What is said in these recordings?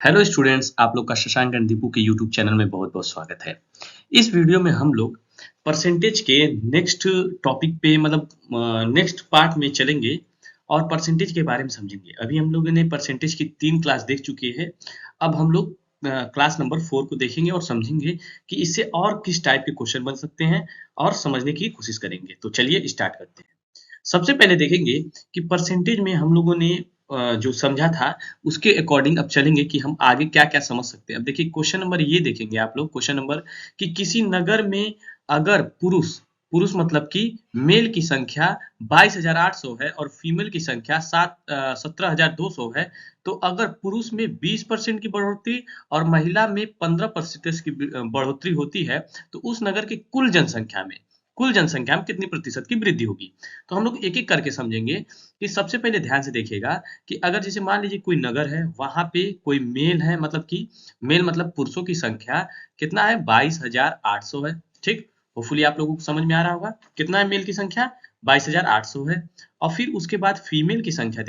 Hello students, आप लोग का शशांक एंड दीपू के यूट्यूब चैनल में बहुत बहुत स्वागत है। इस वीडियो में हम लोग परसेंटेज के नेक्स्ट टॉपिक पे नेक्स्ट पार्ट में चलेंगे और परसेंटेज के बारे में समझेंगे। अभी हम लोगों ने परसेंटेज की 3 क्लास देख चुके हैं। अब हम लोग क्लास नंबर 4 को देखेंगे और समझेंगे कि इससे और किस टाइप के क्वेश्चन बन सकते हैं और समझने की कोशिश करेंगे। तो चलिए स्टार्ट करते हैं। सबसे पहले देखेंगे कि परसेंटेज में हम लोगों ने जो समझा था उसके अकॉर्डिंग अब चलेंगे कि हम आगे क्या-क्या समझ सकते हैं। अब देखिए क्वेश्चन नंबर ये देखेंगे आप लोग। क्वेश्चन नंबर कि किसी नगर में अगर पुरुष पुरुष मतलब कि मेल की संख्या 22,800 है और फीमेल की संख्या 17,200 है, तो अगर पुरुष में 20% की बढ़ोतरी और महिला में 15% की बढ़ोतरी होती है, तो उस नगर की कुल जनसंख्या में कितनी प्रतिशत की वृद्धि होगी। तो हम लोग एक-एक करके समझेंगे कि सबसे पहले ध्यान से देखिएगा कि अगर जैसे मान लीजिए कोई नगर है, वहाँ पे कोई मेल है, मेल मतलब पुरुषों की संख्या कितना है 22,800 है, ठीक? होपफुली आप लोगों को समझ में आ रहा होगा। कितना है मेल की संख्या 22,800 है। और फिर उसके बाद फीमेल की संख्या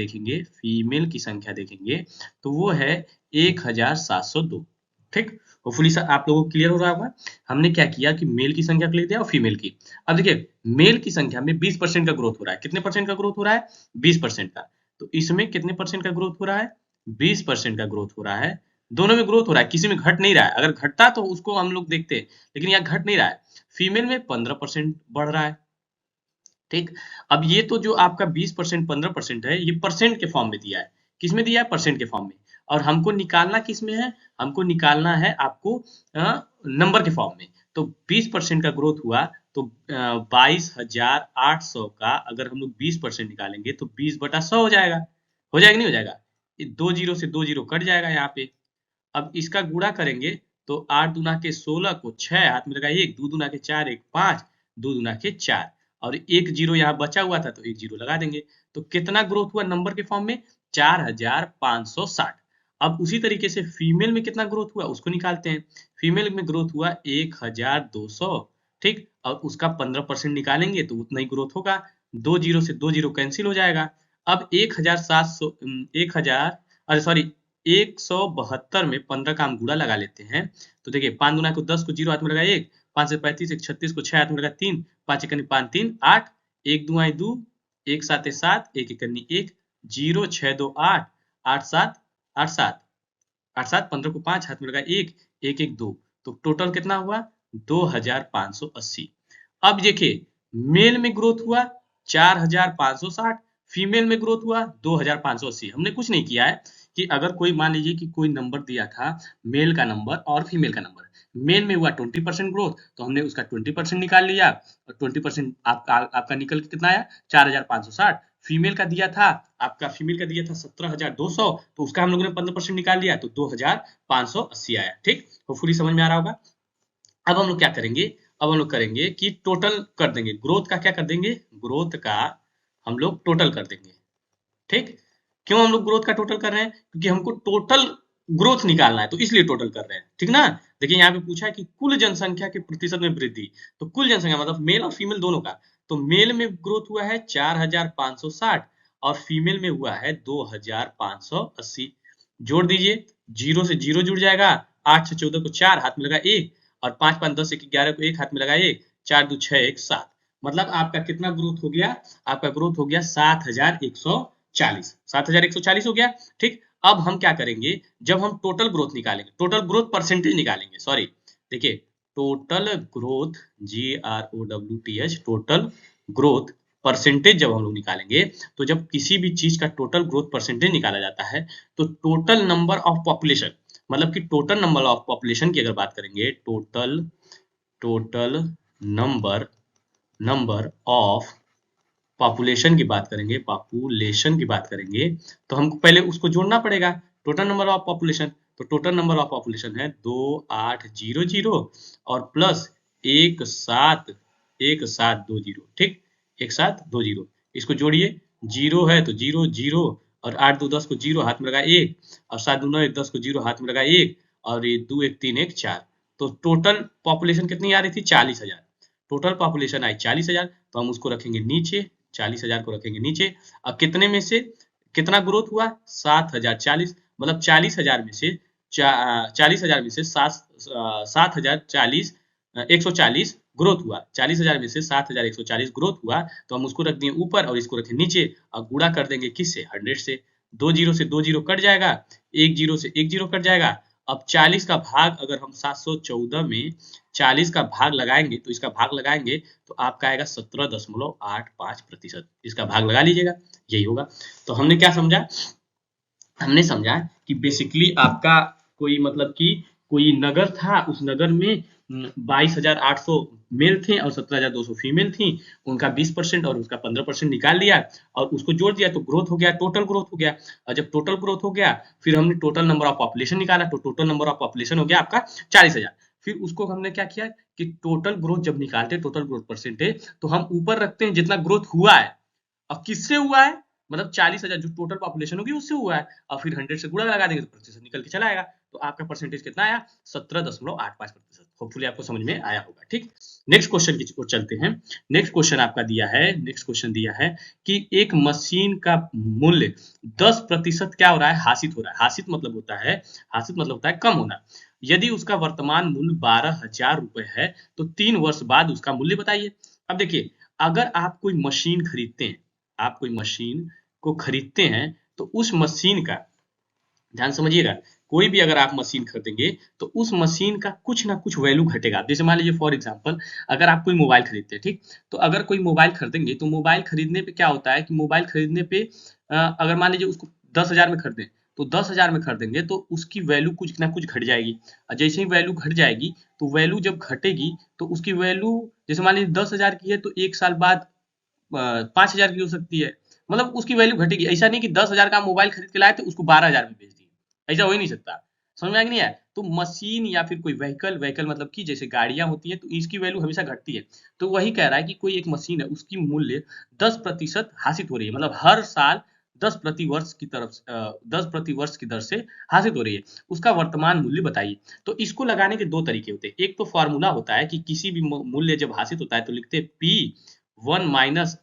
देखेंगे तो वो है 1,702, ठीक? होपफुली सर आप लोगों को क्लियर हो रहा होगा। हमने क्या किया कि मेल की संख्या को लिख दिया और फीमेल की। अब देखिए मेल की संख्या में 20% का ग्रोथ हो रहा है। कितने परसेंट का ग्रोथ हो रहा है? 20% का। तो इसमें कितने परसेंट का ग्रोथ हो रहा है? 20% का ग्रोथ हो रहा है। दोनों में ग्रोथ हो रहा है, किसी में घट नहीं रहा है। अगर घटता तो उसको हम लोग देखते, लेकिन यहाँ घट नहीं रहा है। फीमेल में 15% बढ़ रहा है, ठीक? अब ये तो जो आपका 20% 15% है, ये परसेंट के फॉर्म में दिया है। किसमें दिया है? परसेंट के फॉर्म में। और हमको निकालना किसमें है? हमको निकालना है आपको नंबर के फॉर्म में। तो 20% का ग्रोथ हुआ तो 22,800 का अगर हम लोग 20% निकालेंगे तो 20/100 हो जाएगा। हो जाएगा नहीं हो जाएगा? ये 2 जीरो से 2 जीरो कट जाएगा यहाँ पे। अब इसका गुणा करेंगे तो 8 दूना के 16 को 6 हाथ में लगा 1, 2 दूना के 4 1 5, 2 दूना के 4 और एक जीरो यहाँ बचा हुआ था तो एक जीरो लगा देंगे। तो कितना ग्रोथ हुआ नंबर के फॉर्म में? 4,560। अब उसी तरीके से फीमेल में कितना ग्रोथ हुआ उसको निकालते हैं। फीमेल में ग्रोथ हुआ 1,200, ठीक? और उसका 15% निकालेंगे तो उतना ही ग्रोथ होगा। 2 जीरो से 2 जीरो कैंसिल हो जाएगा। अब 1,700 1000 अरे सॉरी 172 में 15 का हम गुणा लगा लेते हैं। तो देखिए 5 दूना को 10 को 0 हाथ में लगा 1, 5 से 35 1 36 को 6 हाथ में लगा 3, 5 एकनी 5 3 8, 1 दुआएं 2, 1 7 7, 1 एकनी 1, 0 6 2 8, 8 7 8 7, 8 7 15 को 5 हाथ में लगा 1, 1 1 2। तो टोटल कितना हुआ? 2,580। अब देखिए मेल में ग्रोथ हुआ 4,560, फीमेल में ग्रोथ हुआ 2,580। हमने कुछ नहीं किया है कि अगर कोई मान लीजिए कि कोई नंबर दिया था, मेल का नंबर और फीमेल का नंबर। मेल में हुआ 20% ग्रोथ तो हमने उसका 20% निकाल लिया और 20% आपका निकल के कितना आया 4,560। फीमेल का दिया था 17,200 तो उसका हम लोगों ने 15% निकाल लिया तो 2,580 आया, ठीक? होपफुली समझ में आ रहा होगा। अब हम लोग क्या करेंगे? अब हम लोग करेंगे कि टोटल कर देंगे। ग्रोथ का क्या कर देंगे? ग्रोथ का हम लोग टोटल कर देंगे, ठीक? क्यों हम लोग ग्रोथ का टोटल कर रहे हैं? क्योंकि हमको टोटल ग्रोथ निकालना है तो इसलिए टोटल कर रहे हैं, ठीक ना? देखिए यहाँ पे पूछा है कि कुल जनसंख्या के प्रतिशत में वृद्धि। तो कुल जनसंख्या मतलब मेल और फीमेल दोनों का। तो मेल में ग्रोथ हुआ है 4,560 और फीमेल में हुआ है 2,580। जोड़ दीजिए, 0 से 0 जुड़ जाएगा, 8 से 14 को 4 हाथ में लगा 1 और 5 5 10 1 11 को 1 हाथ में लगा 1, 4 2 6 1 7। मतलब आपका कितना ग्रोथ हो गया? आपका ग्रोथ हो गया 7,140। 7,140 हो गया, ठीक? अब हम क्या करेंगे? जब हम टोटल ग्रोथ निकालेंगे, टोटल ग्रोथ परसेंटेज निकालेंगे, सॉरी देखिए total growth GROWTH total growth percentage जब हम लोग निकालेंगे तो जब किसी भी चीज का टोटल ग्रोथ परसेंटेज निकाला जाता है तो टोटल नंबर ऑफ पॉपुलेशन मतलब कि टोटल नंबर ऑफ पॉपुलेशन की अगर बात करेंगे, total total number number of population की बात करेंगे तो हमको पहले उसको जोड़ना पड़ेगा। टोटल नंबर ऑफ पॉपुलेशन, तो टोटल नंबर ऑफ पॉपुलेशन है 2800 और प्लस 1720, ठीक? 1720 इसको जोड़िए, जीरो है तो जीरो जीरो और 8 2 10 को जीरो हाथ में लगा 1 और 7 2 9 1 10 को जीरो हाथ में लगा 1 और ये 2 1 3 1 4। तो टोटल पॉपुलेशन कितनी आ रही थी? 40,000। टोटल पॉपुलेशन आई 40,000 तो हम उसको रखेंगे नीचे, 40,000 को रखेंगे नीचे। अब कितने में से कितना ग्रोथ हुआ? 7,040 मतलब 40,000 में से 40,000 में से 140 ग्रोथ हुआ। 40,000 में से 7,140 ग्रोथ हुआ, तो हम उसको रख दिए ऊपर और इसको रखें नीचे और गुणा कर देंगे किससे? 100 से। 2 जीरो से 2 जीरो कट जाएगा, 1 जीरो से 1 जीरो कट जाएगा। अब 40 का भाग अगर हम 714 में 40 का भाग लगाएंगे, तो इसका भाग लगाएंगे तो आपका आएगा 17.85%। इसका भाग लगा लीजिएगा, यही होगा। तो हमने क्या समझा? हमने समझा कि बेसिकली आपका कोई मतलब कि कोई नगर था, उस नगर में 22,800 मेल थे और 17,200 फीमेल थी। उनका 20% और उसका 15% निकाल लिया और उसको जोड़ दिया तो ग्रोथ हो गया, टोटल ग्रोथ हो गया। और जब टोटल ग्रोथ हो गया, फिर हमने टोटल नंबर ऑफ पॉपुलेशन निकाला, तो टोटल नंबर ऑफ पॉपुलेशन हो गया आपका 40,000। फिर उसको हमने क्या किया कि टोटल ग्रोथ जब निकालते, टोटल ग्रोथ परसेंटेज, तो हम ऊपर रखते हैं जितना ग्रोथ हुआ है। अब किससे हुआ है? मतलब 40,000 जो टोटल पॉपुलेशन होगी उससे हुआ है, और फिर 100 से गुणा लगा देंगे तो प्रतिशत निकल के चला आएगा। तो आपका परसेंटेज कितना आया? 17.85%। होपफुली आपको समझ में आया होगा। ठीक, नेक्स्ट क्वेश्चन की ओर चलते हैं। नेक्स्ट क्वेश्चन आपका दिया है, नेक्स्ट क्वेश्चन दिया है कि एक मशीन का मूल्य 10% क्या हो रहा है? हासिल हो रहा है। हासिल मतलब होता है कम होना। यदि उसका वर्तमान मूल्य 12,000 रुपए है, तो 3 वर्ष बाद उसका मूल्य बताइए। अब देखिए, अगर आप कोई मशीन खरीदते हैं, आप कोई मशीन को खरीदते हैं, तो उस मशीन का ध्यान समझिएगा, कोई भी अगर आप मशीन खरीदेंगे तो उस मशीन का कुछ ना कुछ वैल्यू घटेगा। जैसे मान लीजिए फॉर एग्जांपल, अगर आप कोई मोबाइल खरीदते हैं, ठीक, तो अगर कोई मोबाइल खरीदेंगे तो मोबाइल खरीदने पे क्या होता है कि मोबाइल खरीदने पे अगर मान लीजिए उसको 10,000 में खरीदें, तो 10,000 में खरीदेंगे तो उसकी वैल्यू कुछ ना कुछ घट जाएगी। और जैसे ही वैल्यू घट जाएगी, तो वैल्यू जब घटेगी तो उसकी वैल्यू, जैसे मान लीजिए 10,000 की है तो एक साल बाद 5,000 की हो सकती है। मतलब उसकी वैल्यू घटेगी। ऐसा नहीं कि 10,000 का मोबाइल खरीद के लाए थे उसको 12,000 में बेच दिए, ऐसा हो ही नहीं सकता। समझ में आ गया नहीं आया? तो मशीन या फिर कोई व्हीकल, व्हीकल मतलब कि जैसे गाड़ियां होती हैं, तो इसकी वैल्यू हमेशा घटती है। तो वही कह रहा है कि कोई एक मशीन है, उसकी मूल्य 10% हासिल हो रही है, मतलब हर साल 10 प्रति वर्ष की दर से हासिल हो रही है। उसका वर्तमान मूल्य बताइए। तो इसको लगाने के दो तरीके होते हैं। एक तो फॉर्मूला होता है कि किसी भी मूल्य जब हासिल होता है तो लिखते हैं पी 1 -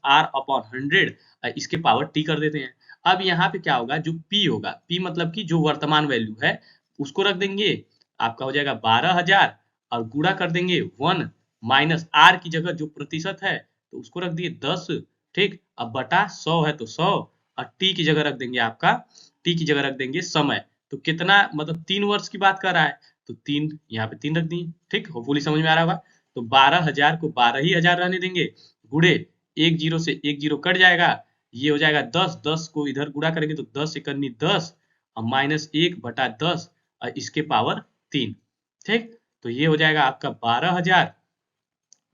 r/100, इसके पावर टी कर देते हैं। अब यहाँ पे क्या होगा, जो पी होगा, पी मतलब कि जो वर्तमान वैल्यू है उसको रख देंगे, आपका हो जाएगा 12,000, और गुणा कर देंगे 1 माइनस आर की जगह जो प्रतिशत है तो उसको रख दिए 10। ठीक, अब बटा 100 है तो 100, और टी की जगह रख देंगे आपका, टी की जगह रख देंगे समय। तो कितना, मतलब 3 वर्ष की बात कर रहा है, तो 3 यहाँ पे 3 रख दिए। ठीक, होपफुली समझ में आ रहा होगा। तो 12,000 को 12 ही हजार रहने देंगे, गुड़े 1 जीरो से 1 जीरो कट जाएगा, ये हो जाएगा 10। 10 को इधर गुणा करेंगे तो 10 एकनी 10 और माइनस 1 बटा 10 और इसके पावर 3। ठीक, तो ये हो जाएगा आपका 12,000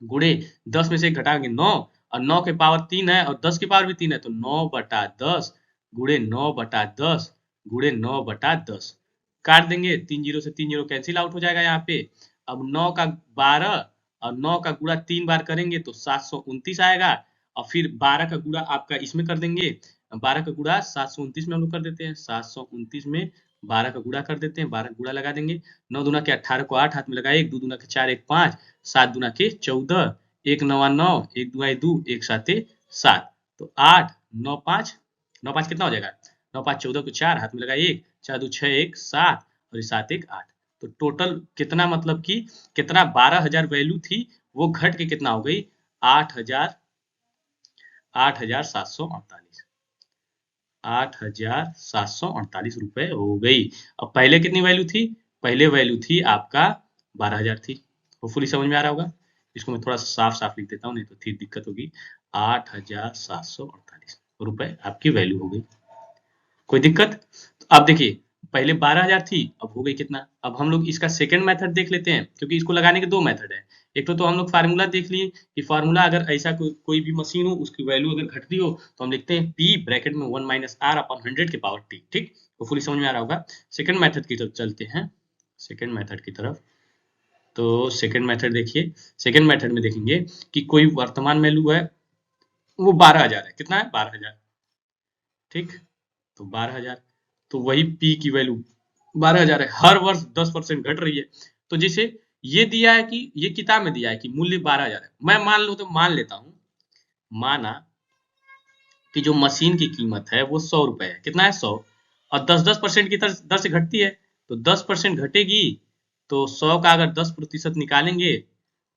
गुणे 10 में से एक घटाएंगे 9, और 9 के पावर 3 है और 10 की पावर भी 3 है, तो 9/10 गुणे 9/10 गुणे 9/10 काट देंगे। 3 जीरो से 3 जीरो कैंसिल आउट हो जाएगा यहाँ पे। अब 9 का 12 और 9 का गुणा 3 बार करेंगे तो 729 आएगा, और फिर 12 का गुणा आपका इसमें कर देंगे। 12 का गुणा 729 में हम लोग कर देते हैं, 729 में 12 का गुणा कर देते हैं, 12 गुणा लगा देंगे। 9 दूना के 18 को 8 हाथ में लगाए, 1 2 दूना के 4 1 5, 7 दूना के 14, 1 9 9, 1 2 2, 1 7 7, तो 8 9 5, 9 5 कितना हो जाएगा? 9 5 14 को 4 हाथ में लगाए, 1 4 2 6 1 7 और ये 7 1 8। तो टोटल कितना, मतलब कि कितना 12,000 वैल्यू थी वो घट के कितना हो गई? 8,748, 8,748 रुपए हो गई। अब पहले कितनी वैल्यू थी? पहले वैल्यू थी आपका 12,000 थी। होपफुली समझ में आ रहा होगा। इसको मैं थोड़ा सा साफ साफ लिख देता हूँ, नहीं तो फिर दिक्कत होगी। 8,748 रुपए आपकी वैल्यू हो गई। कोई दिक्कत? तो अब देखिए, पहले 12,000 थी, अब हो गई कितना। अब हम लोग इसका सेकंड मेथड देख लेते हैं, क्योंकि इसको लगाने के दो मेथड है। एक तो हम लोग फार्मूला देख लिए कि फार्मूला अगर ऐसा कोई भी मशीन हो उसकी वैल्यू अगर घटती हो तो हम लिखते हैं पी ब्रैकेट में 1 - r/100 के पावर टी। ठीक, तो फुली समझ में आ रहा होगा। सेकंड मेथड की तरफ चलते हैं, सेकंड मेथड की तरफ। तो सेकंड मेथड देखिए, सेकंड मेथड में देखेंगे कि कोई वर्तमान वैल्यू है वो 12,000 है। कितना है? 12,000। ठीक, तो 12,000, तो वही पी की वैल्यू 12,000 है, हर वर्ष 10% घट रही है। तो जैसे ये दिया है कि ये किताब में दिया है कि मूल्य 12,000 है, मैं मान लो तो मान लेता हूं, माना कि जो मशीन की कीमत है वो 100 रुपए है। कितना है? 100, और 10-10% की दर से घटती है, तो 10% घटेगी, तो 100 का अगर 10% निकालेंगे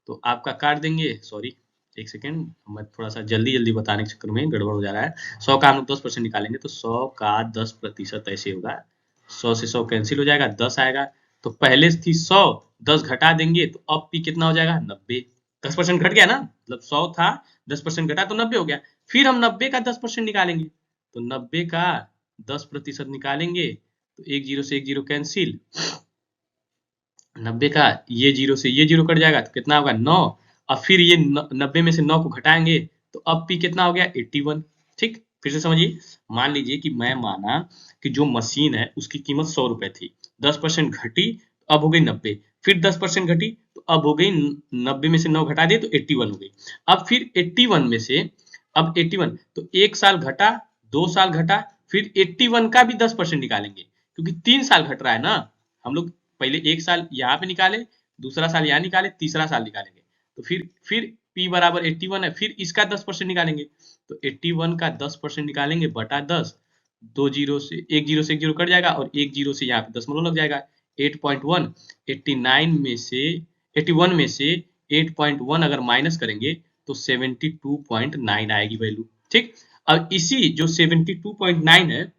तो आपका काट देंगे, सॉरी एक सेकेंड, मैं थोड़ा सा जल्दी जल्दी बताने के चक्कर में गड़बड़ हो जा रहा है। 100 का हम लोग 10% निकालेंगे तो 100 का 10% ऐसे होगा, 100 से 100 कैंसिल हो जाएगा, 10 आएगा। तो पहले थी 100, 10 घटा देंगे तो अब पी कितना हो जाएगा, 90। 10% घट गया ना, मतलब 100 था, 10% घटा तो 90 हो गया। फिर हम 90 का 10% निकालेंगे, तो 90 का 10% निकालेंगे तो एक जीरो से एक जीरो कैंसिल, 90 का ये जीरो से ये जीरो कट जाएगा तो कितना होगा, 9। अब फिर ये 90 में से 9 को घटाएंगे तो अब पी कितना हो गया, 81। ठीक, फिर से समझिए, मान लीजिए कि मैं माना कि जो मशीन है उसकी कीमत 100 रुपए थी, 10% घटी तो अब हो गई 90, फिर 10% घटी तो अब हो गई 90 में से 9 घटा दिए तो 81 हो गई। अब फिर 81 में से, अब 81 तो एक साल घटा, 2 साल घटा, फिर 81 का भी 10% निकालेंगे क्योंकि 3 साल घट रहा है ना। हम लोग पहले एक साल यहाँ पे निकाले, दूसरा साल यहाँ निकाले, तीसरा साल निकालेंगे, तो फिर P बराबर 81 है, फिर इसका 10% निकालेंगे, तो 81 का 10% निकालेंगे बटा 10, दो जीरो से एक जीरो कट जाएगा और एक जीरो से यहाँ पे दशमलव लग जाएगा, 8.1, 89 में से 81 में से 8.1 अगर माइनस करेंगे तो 72.9 आएगी वैल्यू। ठीक, अब इसी जो 72.9 है,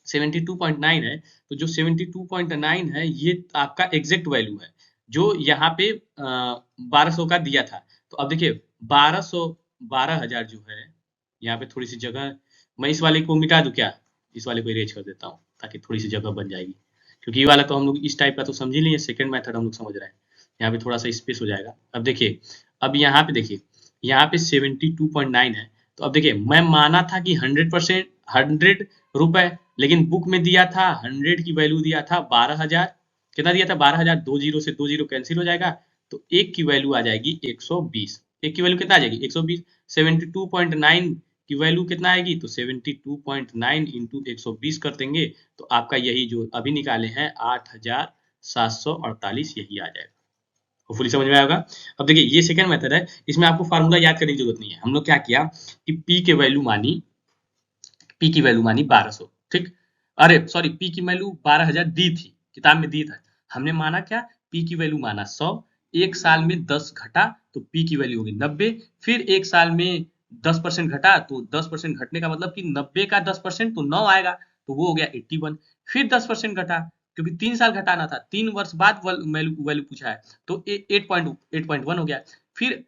72.9 है, तो जो 72.9 है ये आपका एग्जैक्ट वैल्यू है जो यहाँ पे 1200 का दिया था। तो अब देखिए 1200, 12,000 जो है, यहाँ पे थोड़ी सी जगह, मैं इस वाले को मिटा दूं क्या, इस वाले को इरेज कर देता हूँ ताकि थोड़ी सी जगह बन जाएगी, क्योंकि ये वाला तो हम लोग इस टाइप का तो समझ ही नहीं है, सेकेंड मेथड हम लोग समझ रहे हैं, यहाँ पे थोड़ा सा स्पेस हो जाएगा। अब देखिए, अब यहाँ पे देखिए, यहाँ पे 72.9 है, तो अब देखिए मैं माना था कि 100%, 100 रुपए, लेकिन बुक में दिया था 100 की वैल्यू दिया था 12,000, कितना दिया था 12,000, दो जीरो से दो जीरो कैंसिल हो जाएगा, तो एक की वैल्यू आ जाएगी 120, एक की वैल्यू कितना आ जाएगी 120, 72.9 की वैल्यू कितना आएगी, तो 72.9 इंटू 120 कर देंगे तो आपका यही जो अभी निकाले हैं 8,748 यही आ जाएगा। होपफुली समझ में आएगा। अब देखिए ये सेकंड मेथड है, इसमें आपको फार्मूला याद करने की जरूरत नहीं है। हम लोग क्या किया कि पी की वैल्यू मानी 1200, ठीक, अरे सॉरी पी की वैल्यू 12,000 दी थी, किताब में दी था, हमने माना क्या, पी की वैल्यू माना 100, एक साल में 10 घटा तो पी की वैल्यू होगी 90, फिर एक साल में 10% घटा तो 10% घटने का मतलब कि 90 का 10% तो 9 आएगा, तो वो हो गया 81, फिर 10% घटा क्योंकि 3 साल घटाना था, 3 वर्ष बाद वैल्यू पूछा है, तो 8.1 हो गया। फिर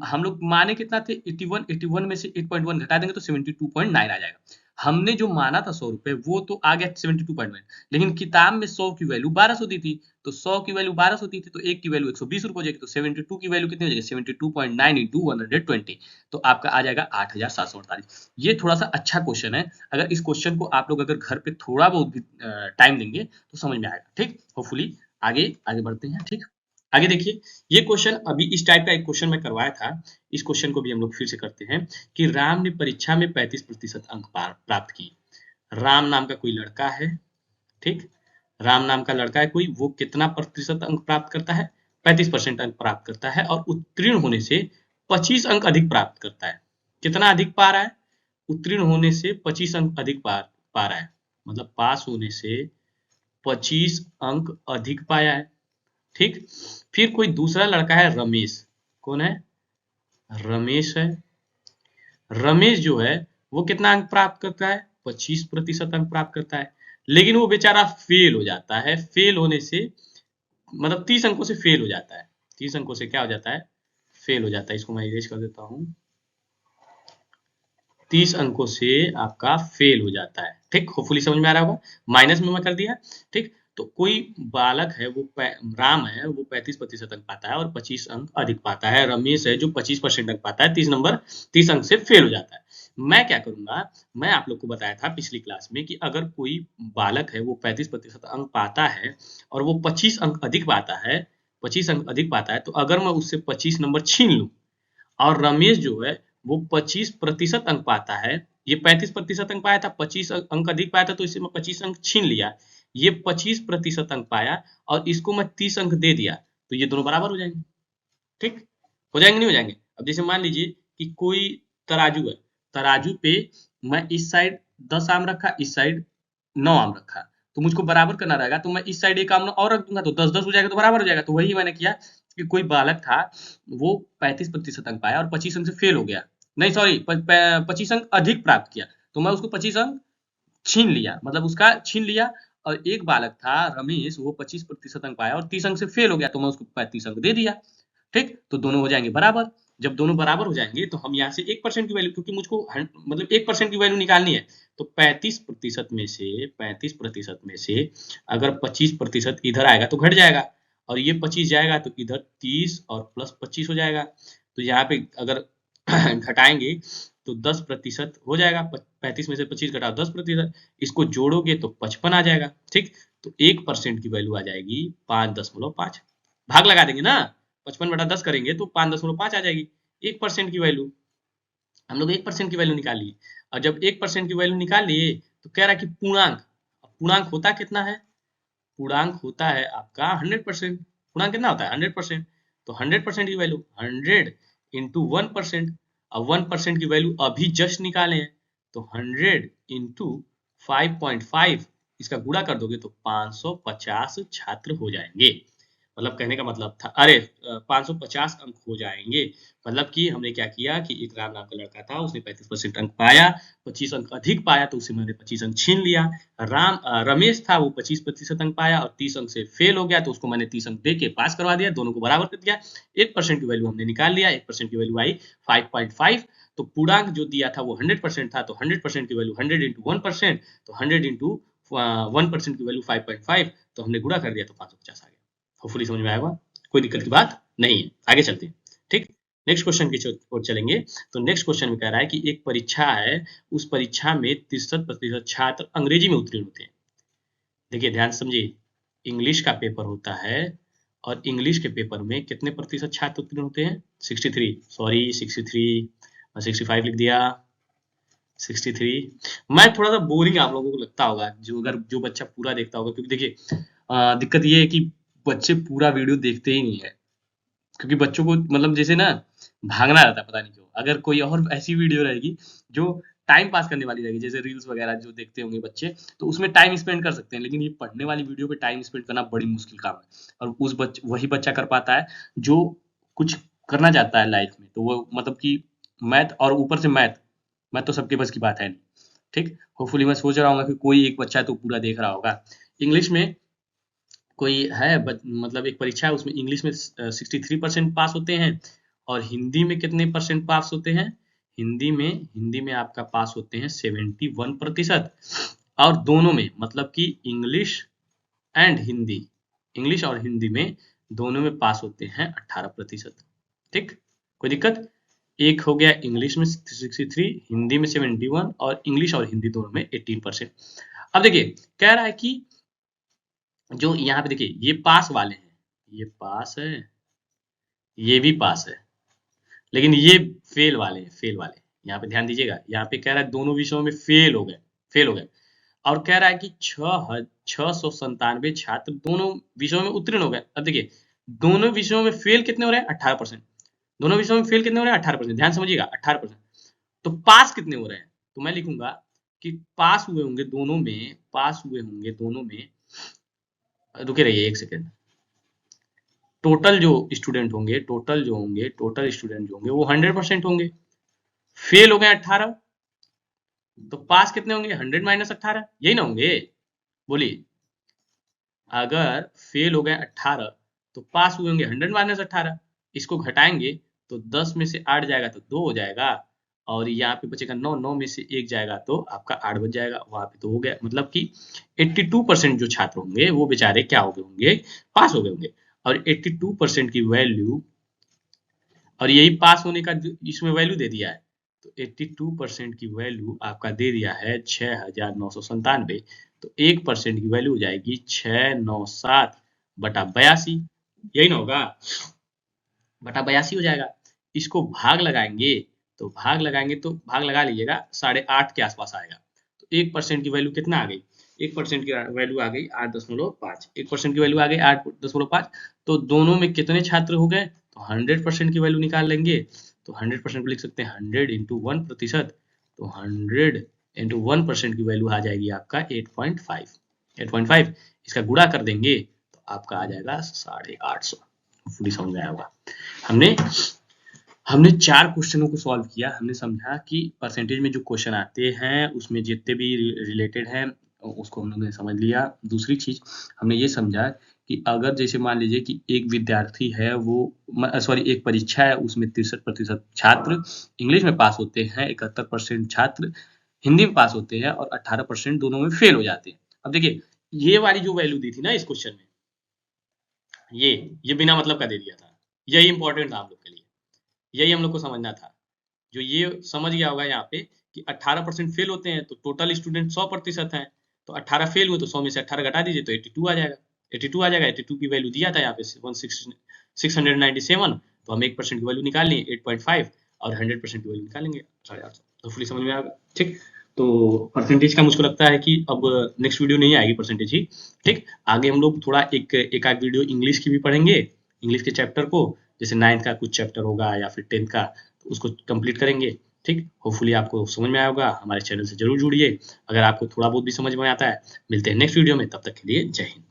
हम लोग माने कितना थे 81, 81 में से 8.1 घटा देंगे तो 72.9 आ जाएगा। हमने जो माना था 100 रुपए वो तो आ गया 72.9, लेकिन किताब में 100 की वैल्यू 1200 दी थी, तो 100 की वैल्यू 1200 दी थी तो एक की वैल्यू 120 रुपए हो जाएगी, तो 72 की वैल्यू कितनी हो जाएगी 72.9 इंटू 120, तो आपका आ जाएगा 8,748। ये थोड़ा सा अच्छा क्वेश्चन है, अगर इस क्वेश्चन को आप लोग अगर घर पे थोड़ा बहुत भी टाइम देंगे तो समझ में आएगा। ठीक, होपफुली आगे आगे बढ़ते हैं। ठीक, आगे देखिए, ये क्वेश्चन अभी इस टाइप का एक क्वेश्चन मैं करवाया था, इस क्वेश्चन को भी हम लोग फिर से करते हैं कि राम ने परीक्षा में 35% अंक प्राप्त किए। राम नाम का कोई लड़का है, ठीक, राम नाम का लड़का है कोई, वो कितना प्रतिशत अंक प्राप्त करता है, 35% अंक प्राप्त करता है और उत्तीर्ण होने से 25 अंक अधिक प्राप्त करता है। कितना अधिक पा रहा है, उत्तीर्ण होने से 25 अंक अधिक पा रहा है, मतलब पास होने से 25 अंक अधिक पाया है। ठीक, फिर कोई दूसरा लड़का है रमेश, कौन है, रमेश है, रमेश जो है वो कितना अंक प्राप्त करता है, 25% अंक प्राप्त करता है, लेकिन वो बेचारा फेल हो जाता है, फेल होने से मतलब 30 अंकों से फेल हो जाता है, 30 अंकों से क्या हो जाता है, फेल हो जाता है। इसको मैं इरेज कर देता हूँ, 30 अंकों से आपका फेल हो जाता है। ठीक, होपफुली समझ में आ रहा होगा, माइनस में मैं कर दिया। ठीक, तो कोई बालक है वो राम है वो 35% अंक पाता है और 25 अंक अधिक पाता है, रमेश है जो 25% अंक पाता है, 30 अंक से फेल हो जाता है। मैं क्या करूंगा, मैं आप लोग को बताया था पिछली क्लास में कि अगर कोई बालक है वो 35% अंक पाता है और वो 25 अंक अधिक पाता है, 25 अंक अधिक पाता है, तो अगर मैं उससे 25 नंबर छीन लूं और रमेश जो है वो 25% अंक पाता है, ये 35% अंक पाया था, 25 अंक अधिक पाया था तो इसे मैं 25 अंक छीन लिया, ये 25% अंक पाया और इसको मैं 30 अंक दे दिया, तो ये दोनों बराबर हो जाएंगे। ठीक, हो जाएंगे नहीं हो जाएंगे। अब जैसे मान लीजिए कि कोई तराजू है, तराजू पे मैं इस साइड 10 आम रखा, इस साइड 9 आम रखा, तो मुझको बराबर करना रहेगा, तो मैं इस साइड एक काम और रख दूंगा तो 10-10 हो जाएगा, तो बराबर हो जाएगा। तो वही मैंने किया कि कोई बालक था, वो 35% अंक पाया और 25 अंक से फेल हो गया, नहीं सॉरी 25 अंक अधिक प्राप्त किया, तो मैं उसको 25 अंक छीन लिया, मतलब उसका छीन लिया। और एक बालक था रमेश, वो 25% अंक पाया और 30 अंक से फेल हो गया, तो मैं उसको 35 अंक दे दिया। ठीक, तो दोनों हो जाएंगे बराबर। जब दोनों बराबर हो जाएंगे तो हम यहाँ से 1% की वैल्यू, क्योंकि मुझको मतलब 1% की वैल्यू निकालनी है, तो 35% में से अगर 25% इधर आएगा तो घट जाएगा, और ये 25 जाएगा तो इधर 30 और प्लस 25 हो जाएगा। तो यहाँ पे अगर घटाएंगे तो 10% हो जाएगा, 35 में से 25 घटाओ 10%, इसको जोड़ोगे तो 55 आ जाएगा। ठीक, तो 1% की वैल्यू आ जाएगी 5.5। भाग लगा देंगे ना, 55/10 करेंगे तो 5.5 आ जाएगी 1% की वैल्यू। हम लोग 1% की वैल्यू निकाल लिए, और जब 1% की वैल्यू निकाल लिए तो कह रहा है कि पूर्णांक, पूर्णांक होता कितना है, पूर्णांक होता है आपका 100%। पूर्णांक कितना होता है 100%, तो 100% की वैल्यू 100 इंटू 1%, अब 1% की वैल्यू अभी जस्ट निकाले हैं, तो 100 इंटू 5.5, इसका गुणा कर दोगे तो 550 छात्र हो जाएंगे। मतलब कहने का मतलब था, अरे 550 अंक हो जाएंगे। मतलब कि हमने क्या किया कि एक राम नाम का लड़का था, उसने 35% अंक पाया, 25 अंक अधिक पाया तो उसे मैंने 25 अंक छीन लिया। रमेश था, वो 25% अंक पाया और 30 अंक से फेल हो गया, तो उसको मैंने 30 अंक दे के पास करवा दिया, दोनों को बराबर कर दिया। 1% की वैल्यू हमने निकाल लिया, 1% की वैल्यू आई 5.5। तो पूर्णांक जो दिया था वो 100% था, तो 100% की वैल्यू 100 इंटू 1%, तो 100 इंटू 1% की वैल्यू 5.5, तो हमने गुणा कर दिया तो 550 आ गया। होपफुली समझ में आएगा, कोई दिक्कत की बात नहीं है। आगे चलते हैं। ठीक, नेक्स्ट क्वेश्चन की ओर चलेंगे। तो नेक्स्ट क्वेश्चन में कह रहा है कि एक परीक्षा है, उस परीक्षा में 63% छात्र अंग्रेजी में उत्तीर्ण होते हैं। देखिए ध्यान से समझिए, इंग्लिश का पेपर होता है और इंग्लिश के पेपर में कितने प्रतिशत छात्र उत्तीर्ण होते हैं 63, सॉरी 63, 65 लिख दिया, 63। मैं थोड़ा सा बोरिंग आप लोगों को लगता होगा, जो अगर जो बच्चा पूरा देखता होगा, क्योंकि देखिए दिक्कत ये है कि बच्चे पूरा वीडियो देखते ही नहीं है, क्योंकि बच्चों को मतलब जैसे ना भागना रहता है, पता नहीं क्यों। अगर कोई और ऐसी वीडियो रहेगी जो टाइम पास करने वाली रहेगी, जैसे रील्स वगैरह जो देखते होंगे बच्चे, तो उसमें टाइम स्पेंड कर सकते हैं, लेकिन ये पढ़ने वाली वीडियो पे टाइम स्पेंड करना बड़ी मुश्किल काम है। और वही बच्चा कर पाता है जो कुछ करना चाहता है लाइफ में, तो वो मतलब कि मैथ और ऊपर से मैथ, मैथ तो सबके बस की बात है नहीं। ठीक, होपफुली मैं सोच रहा हूँ कि कोई एक बच्चा तो पूरा देख रहा होगा। इंग्लिश में कोई है मतलब एक परीक्षा है, उसमें इंग्लिश में 63% पास होते हैं, और हिंदी में कितने परसेंट पास होते हैं, हिंदी में आपका पास होते हैं 71%। और दोनों में मतलब कि एंड हिंदी इंग्लिश और हिंदी में दोनों में पास होते हैं 18%। ठीक, कोई दिक्कत। एक हो गया इंग्लिश में 63, हिंदी में 71, और इंग्लिश और हिंदी दोनों में 18%। अब देखिए कह रहा है कि जो यहाँ पे देखिए ये पास वाले हैं, ये पास है, ये भी पास है, लेकिन ये फेल वाले हैं, फेल वाले। यहाँ पे ध्यान दीजिएगा, यहाँ पे कह रहा है दोनों विषयों में फेल हो गए, फेल हो गए। और कह रहा है कि 697 छात्र दोनों विषयों में उत्तीर्ण हो गए। अब देखिए दोनों विषयों में फेल कितने हो रहे हैं 18%, दोनों विषयों में फेल कितने हो रहे हैं 18%, ध्यान समझिएगा 18%। तो पास कितने हो रहे हैं, तो मैं लिखूंगा कि पास हुए होंगे दोनों में, पास हुए होंगे दोनों में, रुके रहिए एक सेकेंड, टोटल जो स्टूडेंट होंगे, टोटल स्टूडेंट जो होंगे वो 100% होंगे। फेल हो गए 18, तो पास कितने होंगे 100 माइनस 18, यही ना होंगे, बोलिए। अगर फेल हो गए 18 तो पास हुए होंगे 100 माइनस 18, इसको घटाएंगे तो 10 में से 8 जाएगा तो 2 हो जाएगा, और यहाँ पे बचेगा 9, 9 में से 1 जाएगा तो आपका 8 बच जाएगा, वहां पे तो हो गया। मतलब कि 82% जो छात्र होंगे वो बेचारे क्या हो गए होंगे, पास हो गए होंगे। और 82% की वैल्यू, और यही पास होने का इसमें वैल्यू दे दिया है, तो 82% की वैल्यू आपका दे दिया है 6,997, तो 1% की वैल्यू हो जाएगी 697/82, यही ना होगा, बटा 82 हो जाएगा। इसको भाग लगाएंगे, तो भाग लगा लीजिएगा, 8.5 के आसपास आएगा। तो 1% की वैल्यू कितना आ गई, 1% की वैल्यू आ गई 8.5, 1% की वैल्यू आ गई 8.5। तो दोनों में कितने छात्र हो गए, तो 100% की वैल्यू निकाल लेंगे, तो 100% को लिख सकते हैं 100 इंटू 1%, तो 100 इंटू 1% की वैल्यू आ जाएगी आपका 8.5। 8.5 इसका गुणा कर देंगे तो आपका आ जाएगा 850। पूरी समझ में आया होगा। हमने 4 क्वेश्चनों को सॉल्व किया। हमने समझा कि परसेंटेज में जो क्वेश्चन आते हैं उसमें जितने भी रिलेटेड हैं उसको हम लोगों ने समझ लिया। दूसरी चीज हमने ये समझा कि अगर जैसे मान लीजिए कि एक विद्यार्थी है वो एक परीक्षा है उसमें 63% छात्र इंग्लिश में पास होते हैं, 71% छात्र हिंदी में पास होते हैं और 18% दोनों में फेल हो जाते हैं। अब देखिए ये वाली जो वैल्यू दी थी ना इस क्वेश्चन में, ये बिना मतलब का दे दिया था। यही इंपॉर्टेंट था आप लोग के लिए, यही हम लोग को समझना था। जो ये समझ गया होगा यहाँ पे कि 18% फेल होते हैं तो टोटल स्टूडेंट 100% हैं, तो 18 फेल हुए तो 100 में से 18 घटा दीजिए तो 82 आ जाएगा। 82 आ जाएगा। 82 की वैल्यू दिया था यहाँ पे 697, तो हम 1% की वैल्यू निकाल लिए 8.5 और 100% की वैल्यू निकालेंगे 850। तो फुली समझ में आएगा। ठीक, तो परसेंटेज का मुझको लगता है कि अब नेक्स्ट वीडियो नहीं आएगी परसेंटेज ही। ठीक, आगे हम लोग थोड़ा एक आध वीडियो इंग्लिश की भी पढ़ेंगे, इंग्लिश के चैप्टर को, जैसे 9th का कुछ चैप्टर होगा या फिर 10th का, तो उसको कंप्लीट करेंगे। ठीक, होपफुली आपको समझ में आया होगा। हमारे चैनल से जरूर जुड़िए अगर आपको थोड़ा बहुत भी समझ में आता है। मिलते हैं नेक्स्ट वीडियो में, तब तक के लिए जय हिंद।